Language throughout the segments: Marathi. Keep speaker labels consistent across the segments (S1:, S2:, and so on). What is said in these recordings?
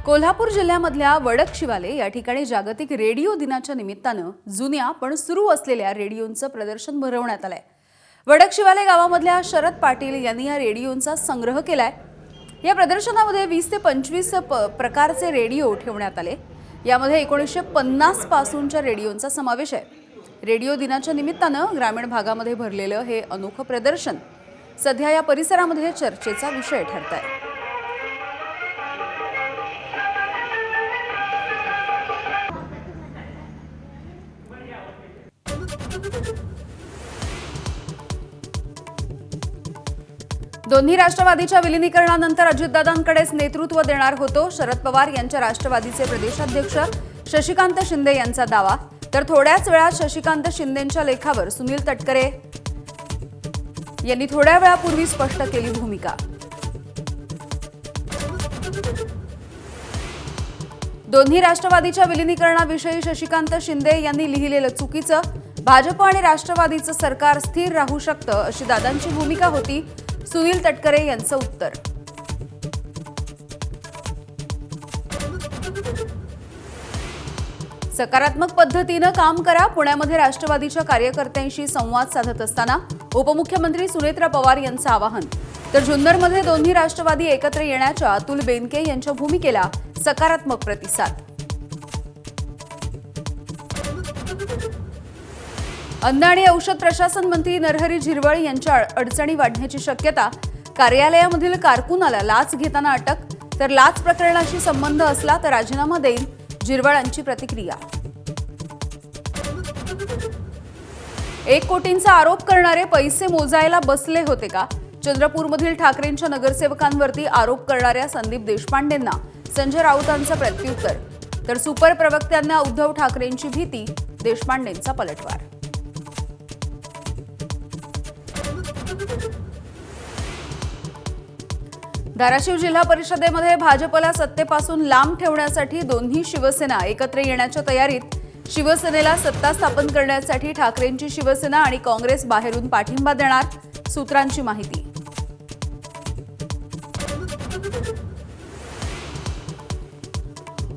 S1: कोल्हापूर जिल्ह्यामधल्या वडकशिवाले या ठिकाणी जागतिक रेडिओ दिनाच्या निमित्तानं जुन्या पण सुरू असलेल्या रेडिओंचं प्रदर्शन भरवण्यात आलंय। वडकशिवाले गावामधल्या शरद पाटील यांनी या रेडिओंचा संग्रह केलाय। या प्रदर्शनामध्ये 20 ते 25 प्रकारचे रेडिओ ठेवण्यात आले। यामध्ये 1950 पासूनच्या रेडिओंचा समावेश आहे। रेडिओ दिनाच्या निमित्तानं ग्रामीण भागामध्ये भरलेलं हे अनोखं प्रदर्शन सध्या या परिसरामध्ये चर्चेचा विषय ठरत आहे। दोन्ही राष्ट्रवादीच्या विलीनीकरणानंतर अजितदादांकडेच नेतृत्व देणार होतो शरद पवार यांच्या राष्ट्रवादीचे प्रदेशाध्यक्ष शशिकांत शिंदे यांचा दावा। तर थोड्याच वेळात शशिकांत शिंदेंच्या लेखावर सुनील तटकरे यांनी थोड्या वेळापूर्वी स्पष्ट केली भूमिका। दोन्ही राष्ट्रवादीच्या विलीनीकरणाविषयी शशिकांत शिंदे यांनी लिहिलेलं चुकीचं, भाजप आणि राष्ट्रवादीचं सरकार स्थिर राहू शकतं अशी दादांची भूमिका होती। सुनील तटकरे यांचं उत्तर। सकारात्मक पद्धतीनं काम करा। पुण्यामध्ये राष्ट्रवादीच्या कार्यकर्त्यांशी संवाद साधत असताना उपमुख्यमंत्री सुनेत्रा पवार यांचं आवाहन। तर जुन्नरमध्ये दोन्ही राष्ट्रवादी एकत्र येण्याच्या अतुल बेनके यांच्या भूमिकेला सकारात्मक प्रतिसाद। अन्न आणि औषध प्रशासन मंत्री नरहरी झिरवळ यांच्या अडचणी वाढण्याची शक्यता। कार्यालयामधील कारकुनाला लाच घेताना अटक। तर लाच प्रकरणाशी संबंध असला तर राजीनामा देईल, झिरवळांची प्रतिक्रिया। 1 कोटींचा आरोप करणारे पैसे मोजायला बसले होते का? चंद्रपूरमधील ठाकरेंच्या नगरसेवकांवरती आरोप करणाऱ्या संदीप देशपांडेंना संजय राऊतांचं प्रत्युत्तर। तर सुपर प्रवक्त्यांना उद्धव ठाकरेंची भीती, देशपांडेंचा पलटवार। धाराशिव जिल्हा परिषदेमध्ये भाजपला सत्तेपासून लांब ठेवण्यासाठी दोन्ही शिवसेना एकत्र येण्याच्या तयारीत। शिवसेनेला सत्ता स्थापन करण्यासाठी ठाकरेंची शिवसेना आणि काँग्रेस बाहेरून पाठिंबा देणार, सूत्रांची माहिती।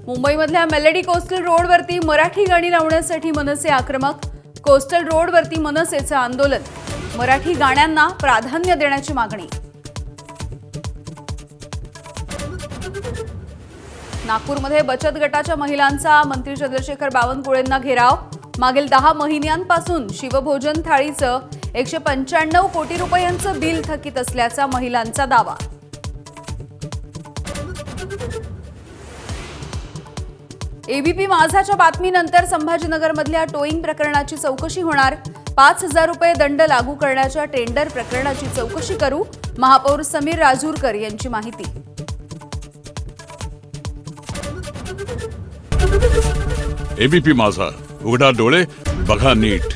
S1: मुंबईमधल्या मेलेडी कोस्टल रोडवरती मराठी गाणी लावण्यासाठी मनसे आक्रमक। कोस्टल रोडवरती मनसेचं आंदोलन, मराठी गाण्यांना प्राधान्य देण्याची मागणी। नागपूरमध्ये बचत गटाच्या महिलांचा मंत्री चंद्रशेखर बावनकुळेंना घेराव। मागील 10 महिन्यांपासून शिवभोजन थाळीचं 195 कोटी रुपयांचं बिल थकीत असल्याचा महिलांचा दावा। एबीपी माझाच्या बातमीनंतर संभाजीनगरमधल्या टोईंग प्रकरणाची चौकशी होणार। 5000 रुपये दंड लागू करण्याच्या टेंडर प्रकरणाची चौकशी करू, महापौर समीर राजूरकर यांची माहिती।
S2: एबीपी माझा, उघडा डोळे बघा नीट।